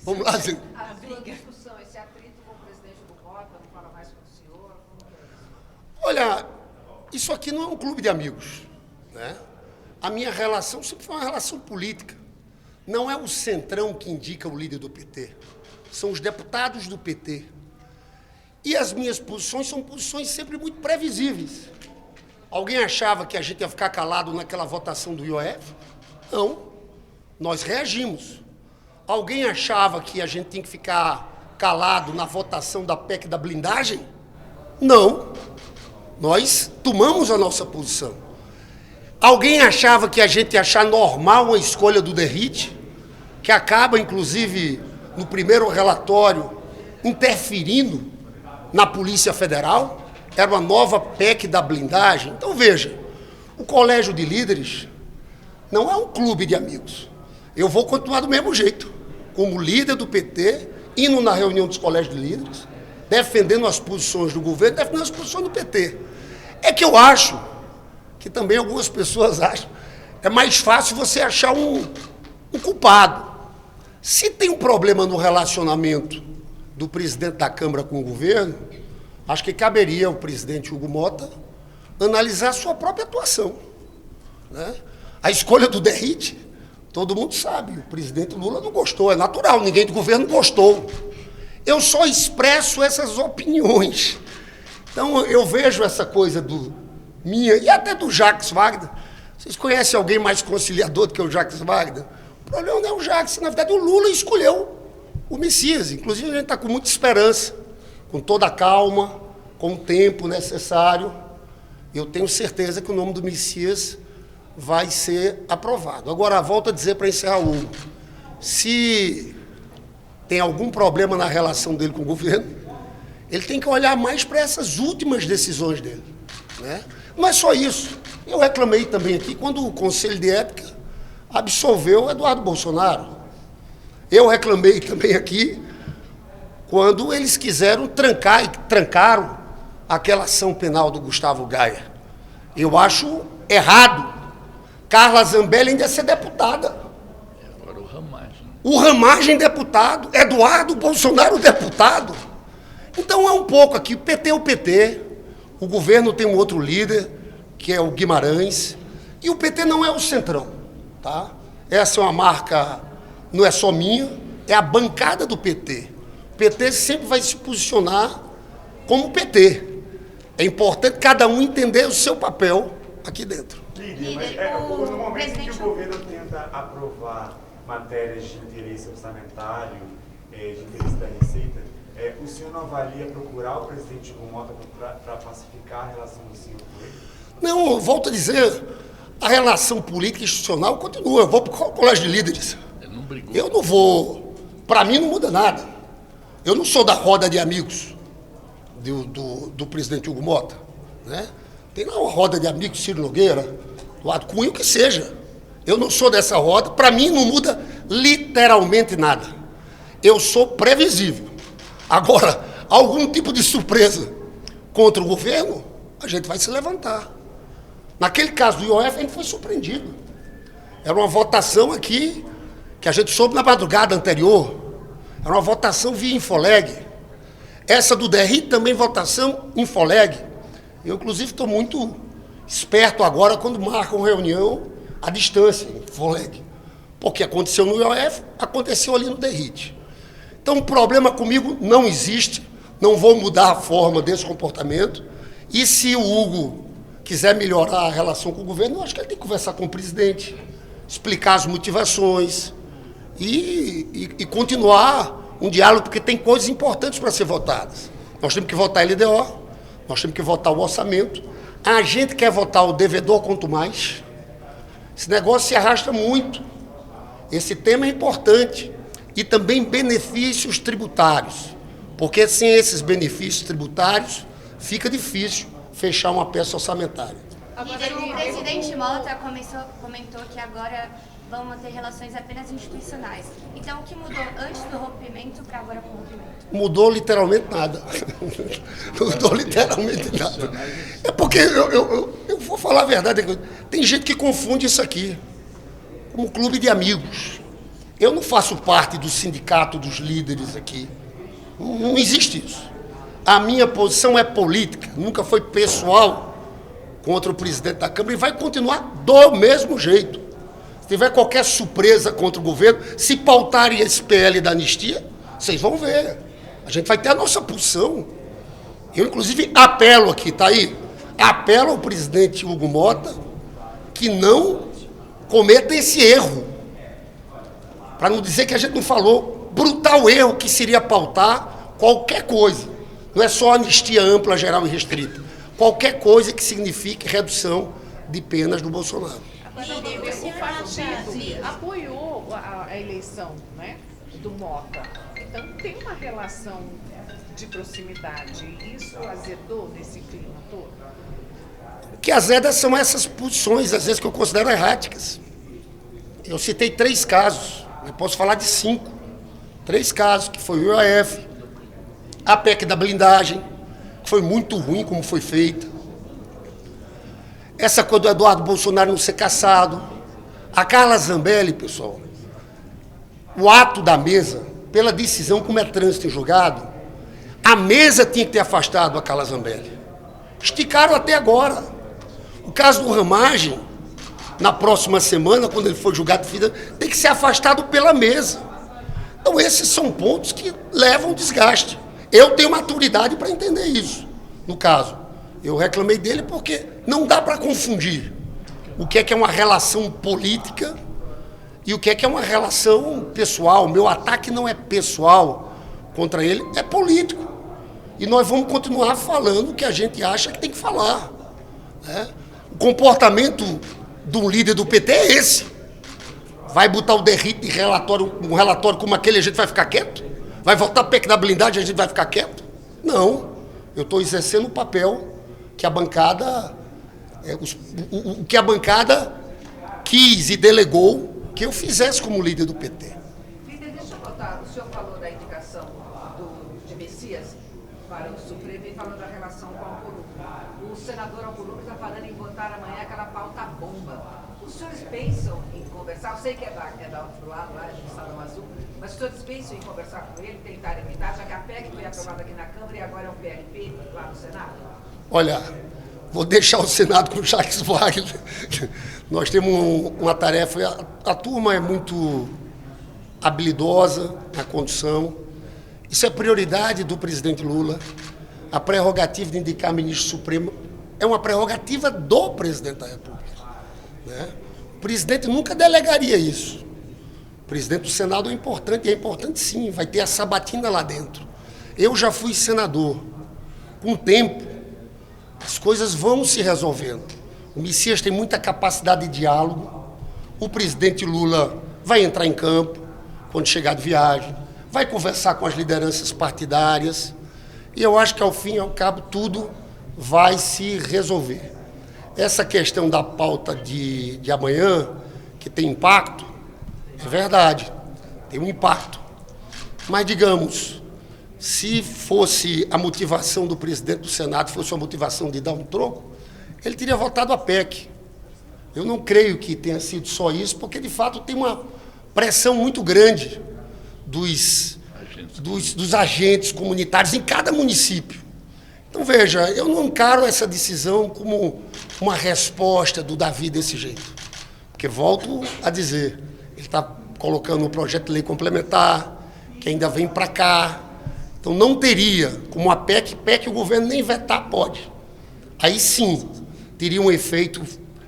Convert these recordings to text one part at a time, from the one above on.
Vamos lá, Zé. A sua discussão, esse atrito com o presidente do Mota, não fala mais com o senhor? Como que é isso? Olha, isso aqui não é um clube de amigos, né? A minha relação sempre foi uma relação política. Não é o Centrão que indica o líder do PT. São os deputados do PT. E as minhas posições são posições sempre muito previsíveis. Alguém achava que a gente ia ficar calado naquela votação do IOF? Não. Nós reagimos. Alguém achava que a gente tinha que ficar calado na votação da PEC da blindagem? Não. Nós tomamos a nossa posição. Alguém achava que a gente ia achar normal a escolha do Derrite, que acaba, inclusive, no primeiro relatório, interferindo na Polícia Federal? Era uma nova PEC da blindagem. Então, veja, o Colégio de Líderes não é um clube de amigos. Eu vou continuar do mesmo jeito, como líder do PT, indo na reunião dos colégios de líderes, defendendo as posições do governo, defendendo as posições do PT. É que eu acho, que também algumas pessoas acham, é mais fácil você achar um culpado. Se tem um problema no relacionamento do presidente da Câmara com o governo, acho que caberia ao presidente Hugo Mota analisar a sua própria atuação, né? A escolha do Derrite, todo mundo sabe, o presidente Lula não gostou, é natural, ninguém do governo gostou. Eu só expresso essas opiniões. Então, eu vejo essa coisa minha e até do Jacques Wagner. Vocês conhecem alguém mais conciliador do que o Jacques Wagner? O problema não é o Jacques, na verdade, o Lula escolheu o Messias. Inclusive, a gente está com muita esperança, com toda a calma, com o tempo necessário. Eu tenho certeza que o nome do Messias vai ser aprovado. Agora, volto a dizer para encerrar o Hugo, se tem algum problema na relação dele com o governo, ele tem que olhar mais para essas últimas decisões dele, né? Não é só isso. Eu reclamei também aqui quando o Conselho de Ética absolveu Eduardo Bolsonaro. Eu reclamei também aqui quando eles quiseram trancar e trancaram aquela ação penal do Gustavo Gaia. Eu acho errado. Carla Zambelli ainda ia ser deputada. Agora o Ramagem. O Ramagem deputado, Eduardo Bolsonaro deputado. Então é um pouco aqui, o PT é o PT, o governo tem um outro líder, que é o Guimarães, e o PT não é o Centrão, tá? Essa é uma marca, não é só minha, é a bancada do PT. O PT sempre vai se posicionar como PT. É importante cada um entender o seu papel aqui dentro. Líder, mas no momento que o governo tenta aprovar matérias de interesse orçamentário, de interesse da Receita, o senhor não avalia procurar o presidente Hugo Mota para pacificar a relação do senhor com ele? Não, eu volto a dizer, a relação política e institucional continua. Eu vou para o Colégio de Líderes. Ele não brigou. Eu não vou, para mim não muda nada. Eu não sou da roda de amigos do presidente Hugo Mota, né? Tem lá uma roda de amigos, Ciro Nogueira, Eduardo Cunha, o que seja. Eu não sou dessa roda, para mim não muda literalmente nada. Eu sou previsível. Agora, algum tipo de surpresa contra o governo, a gente vai se levantar. Naquele caso do IOF, a gente foi surpreendido. Era uma votação aqui, que a gente soube na madrugada anterior. Era uma votação via Infoleg. Essa do DRI também votação Infoleg. Eu, inclusive, estou muito esperto agora quando marcam reunião à distância, Infoleg. Porque aconteceu no IOF, aconteceu ali no DRIT. Então, o problema comigo não existe, não vou mudar a forma desse comportamento. E se o Hugo quiser melhorar a relação com o governo, eu acho que ele tem que conversar com o presidente, explicar as motivações e continuar um diálogo, porque tem coisas importantes para ser votadas. Nós temos que votar a LDO, nós temos que votar o orçamento. A gente quer votar o devedor quanto mais. Esse negócio se arrasta muito. Esse tema é importante. E também benefícios tributários. Porque sem esses benefícios tributários, fica difícil fechar uma peça orçamentária. O presidente Mota comentou que agora vão manter relações apenas institucionais. Então, o que mudou antes do rompimento para agora com o rompimento? Mudou literalmente nada. Mudou literalmente nada. É porque, eu vou falar a verdade, tem gente que confunde isso aqui como clube de amigos. Eu não faço parte do sindicato dos líderes aqui. Não existe isso. A minha posição é política, nunca foi pessoal contra o presidente da Câmara e vai continuar do mesmo jeito. Se tiver qualquer surpresa contra o governo, se pautarem esse PL da anistia, vocês vão ver. A gente vai ter a nossa posição. Eu, inclusive, apelo aqui, tá aí? Apelo ao presidente Hugo Mota que não cometa esse erro. Para não dizer que a gente não falou, brutal erro que seria pautar qualquer coisa. Não é só anistia ampla, geral e restrita. Qualquer coisa que signifique redução de penas do Bolsonaro. O partido apoiou a eleição, né, do Mota. Então tem uma relação de proximidade. Isso azedou nesse clima todo? O que azeda são essas posições, às vezes, que eu considero erráticas. Eu citei 3 casos, eu posso falar de 5. 3 casos, que foi o IOF, a PEC da blindagem, que foi muito ruim como foi feita. Essa coisa do Eduardo Bolsonaro não ser cassado. A Carla Zambelli, pessoal, o ato da mesa, pela decisão como é trânsito em julgado, a mesa tinha que ter afastado a Carla Zambelli. Esticaram até agora. O caso do Ramagem, na próxima semana, quando ele for julgado, tem que ser afastado pela mesa. Então, esses são pontos que levam desgaste. Eu tenho maturidade para entender isso, no caso. Eu reclamei dele porque não dá para confundir o que é uma relação política e o que é uma relação pessoal. Meu ataque não é pessoal contra ele, é político. E nós vamos continuar falando o que a gente acha que tem que falar, né? O comportamento do líder do PT é esse. Vai botar o derrite de relatório, um relatório como aquele, a gente vai ficar quieto? Vai votar a PEC da blindagem, a gente vai ficar quieto? Não. Eu estou exercendo o papel que a bancada, o que a bancada quis e delegou que eu fizesse como líder do PT. Líder, deixa eu botar, o senhor falou da indicação de Messias para o Supremo e falou da relação com o Alcolumbre. O senador Alcolumbre está falando em votar amanhã aquela pauta bomba. Os senhores pensam em conversar? Eu sei que é da outro lado, lá do Estado Azul, mas os senhores pensam em conversar com ele, tentar evitar, já que a PEC foi aprovada aqui na Câmara e agora é o PLP lá no Senado? Olha, vou deixar o Senado com o Jacques Wagner. Nós temos uma tarefa, a turma é muito habilidosa na condução. Isso é prioridade do presidente Lula. A prerrogativa de indicar ministro supremo é uma prerrogativa do presidente da República, né? O presidente nunca delegaria isso. O presidente do Senado é importante sim, vai ter a sabatina lá dentro. Eu já fui senador. Com o tempo, as coisas vão se resolvendo. O Messias tem muita capacidade de diálogo. O presidente Lula vai entrar em campo quando chegar de viagem, vai conversar com as lideranças partidárias e eu acho que, ao fim e ao cabo, tudo vai se resolver. Essa questão da pauta de amanhã, que tem impacto, é verdade, tem um impacto. Mas, digamos, se fosse a motivação do presidente do Senado, fosse a motivação de dar um troco, ele teria votado a PEC. Eu não creio que tenha sido só isso, porque, de fato, tem uma pressão muito grande dos agentes comunitários em cada município. Então, veja, eu não encaro essa decisão como uma resposta do Davi desse jeito. Porque, volto a dizer, ele está colocando um projeto de lei complementar, que ainda vem para cá. Então, não teria, como a PEC o governo nem vetar pode. Aí, sim, teria um efeito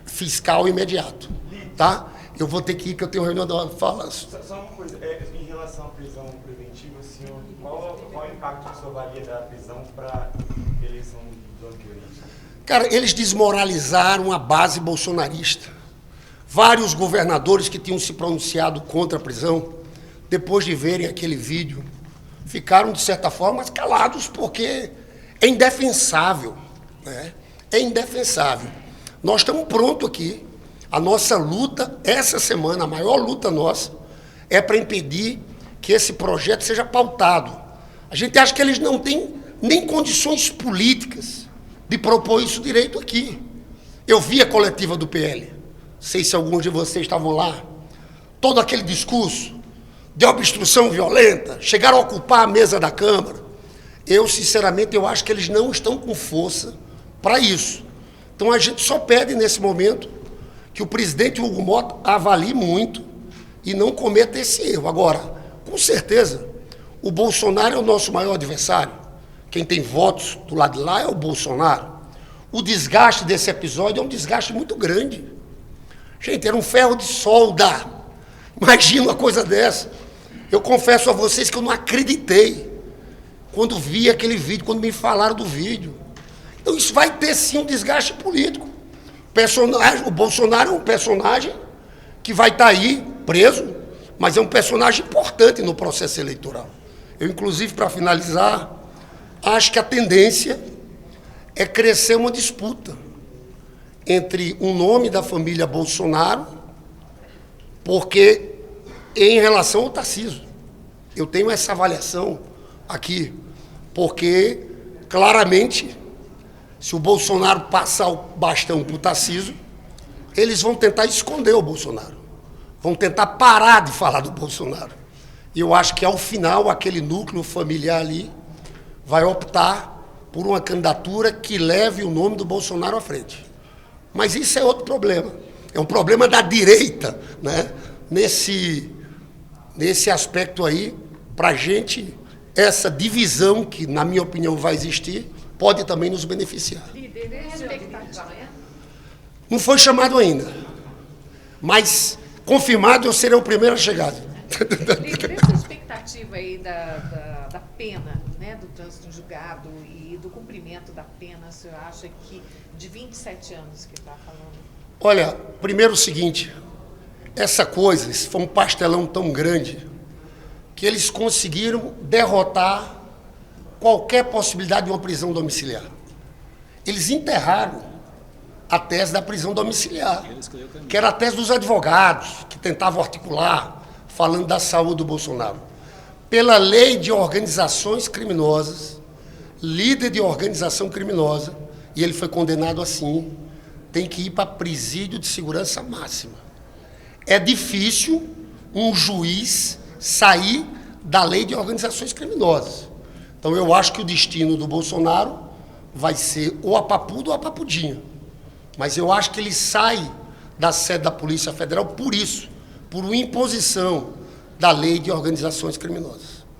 fiscal imediato. Tá? Eu vou ter que ir, que eu tenho reunião da fala. Só uma coisa, em relação à prisão preventiva, senhor, qual o impacto que o senhor avalia da prisão para a eleição do ano que vem? Cara, eles desmoralizaram a base bolsonarista. Vários governadores que tinham se pronunciado contra a prisão, depois de verem aquele vídeo, ficaram, de certa forma, calados, porque é indefensável, né? É indefensável. Nós estamos prontos aqui. A nossa luta, essa semana, a maior luta nossa, é para impedir que esse projeto seja pautado. A gente acha que eles não têm nem condições políticas de propor isso direito aqui. Eu vi a coletiva do PL, não sei se alguns de vocês estavam lá, todo aquele discurso, de obstrução violenta, chegaram a ocupar a mesa da Câmara. Eu, sinceramente, eu acho que eles não estão com força para isso. Então, a gente só pede, nesse momento, que o presidente Hugo Mota avalie muito e não cometa esse erro. Agora, com certeza, o Bolsonaro é o nosso maior adversário. Quem tem votos do lado de lá é o Bolsonaro. O desgaste desse episódio é um desgaste muito grande. Gente, era um ferro de solda. Imagina uma coisa dessa. Eu confesso a vocês que eu não acreditei quando vi aquele vídeo, quando me falaram do vídeo. Então isso vai ter sim um desgaste político. O Bolsonaro é um personagem que vai estar aí preso, mas é um personagem importante no processo eleitoral. Eu, inclusive, para finalizar, acho que a tendência é crescer uma disputa entre o nome da família Bolsonaro, porque em relação ao Tarcísio, eu tenho essa avaliação aqui, porque claramente, se o Bolsonaro passar o bastão para o Tarcísio, eles vão tentar esconder o Bolsonaro, vão tentar parar de falar do Bolsonaro. E eu acho que ao final aquele núcleo familiar ali vai optar por uma candidatura que leve o nome do Bolsonaro à frente. Mas isso é outro problema. É um problema da direita, né? Nesse aspecto aí, para a gente, essa divisão que, na minha opinião, vai existir, pode também nos beneficiar. Não foi chamado ainda, mas confirmado eu serei o primeiro a chegar. Líder, essa expectativa aí da pena, né, do trânsito em julgado e do cumprimento da pena, o senhor acha que de 27 anos que está falando? Olha, primeiro o seguinte, essa coisa, isso foi um pastelão tão grande que eles conseguiram derrotar qualquer possibilidade de uma prisão domiciliar. Eles enterraram a tese da prisão domiciliar, que era a tese dos advogados, que tentavam articular, falando da saúde do Bolsonaro. Pela lei de organizações criminosas, líder de organização criminosa, e ele foi condenado assim, tem que ir para presídio de segurança máxima. É difícil um juiz sair da lei de organizações criminosas. Então, eu acho que o destino do Bolsonaro vai ser ou a papuda ou a papudinha. Mas eu acho que ele sai da sede da Polícia Federal por isso, por uma imposição da lei de organizações criminosas.